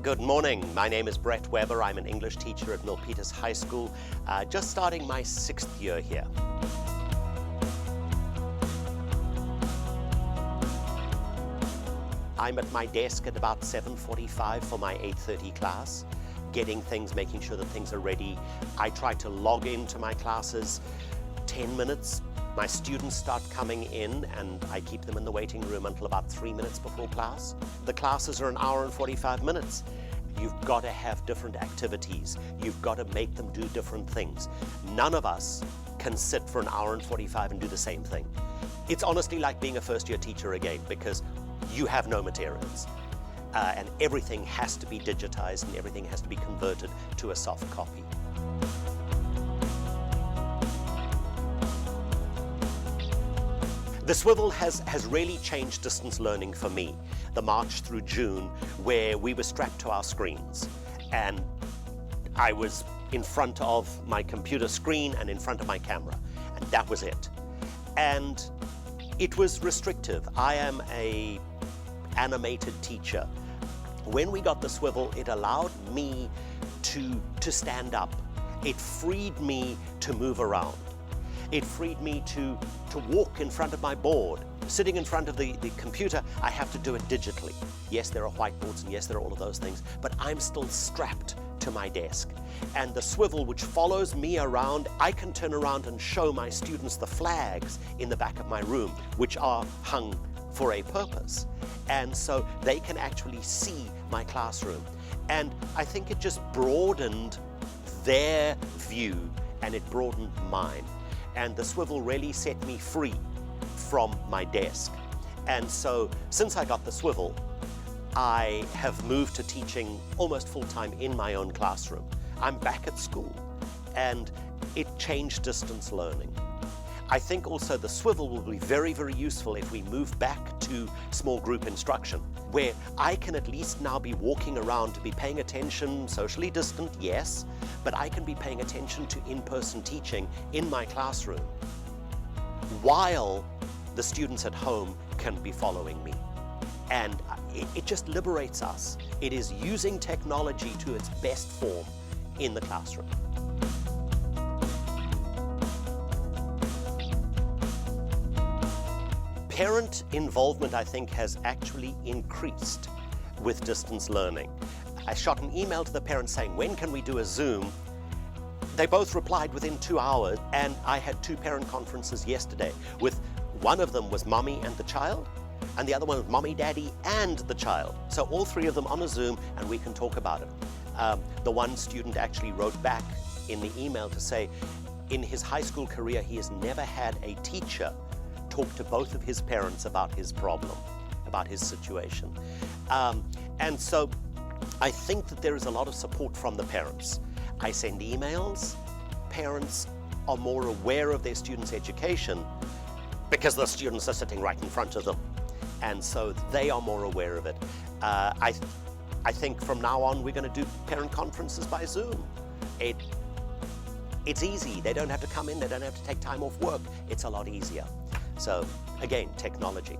Good morning. My name is Brett Weber. I'm an English teacher at Milpitas High School, just starting my 6th year here. I'm at my desk at about 7:45 for my 8:30 class, getting things, making sure that things are ready. I try to log into my classes 10 minutes. My students start coming in and I keep them in the waiting room until about 3 minutes before class. The classes are an hour and 45 minutes. You've got to have different activities. You've got to make them do different things. None of us can sit for an hour and 45 and do the same thing. It's honestly like being a first-year teacher again, because you have no materials. And everything has to be digitized and everything has to be converted to a soft copy. The swivel has really changed distance learning for me. The March through June, where we were strapped to our screens and I was in front of my computer screen and in front of my camera, and that was it. And it was restrictive. I am an animated teacher. When we got the swivel, it allowed me to stand up. It freed me to move around. It freed me to walk in front of my board. Sitting in front of the computer, I have to do it digitally. Yes, there are whiteboards and yes, there are all of those things, but I'm still strapped to my desk. And the swivel, which follows me around, I can turn around and show my students the flags in the back of my room, which are hung for a purpose. And so they can actually see my classroom. And I think it just broadened their view and it broadened mine. And the swivel really set me free from my desk. And so since I got the swivel, I have moved to teaching almost full-time in my own classroom. I'm back at school and it changed distance learning. I think also the swivel will be very, very useful if we move back to small group instruction, where I can at least now be walking around to be paying attention, socially distant, yes, but I can be paying attention to in-person teaching in my classroom while the students at home can be following me. And it just liberates us. It is using technology to its best form in the classroom. Parent involvement, I think, has actually increased with distance learning. I shot an email to the parents saying, when can we do a Zoom? They both replied within 2 hours, and I had 2 parent conferences yesterday. With one of them was mommy and the child, and the other one was mommy, daddy, and the child. So all 3 of them on a Zoom, and we can talk about it. The one student actually wrote back in the email to say, in his high school career, he has never had a teacher talk to both of his parents about his problem, about his situation. And so I think that there is a lot of support from the parents. I send emails. Parents are more aware of their students' education because the students are sitting right in front of them. And so they are more aware of it. I think from now on we're going to do parent conferences by Zoom. It's easy. They don't have to come in. They don't have to take time off work. It's a lot easier. So again, technology.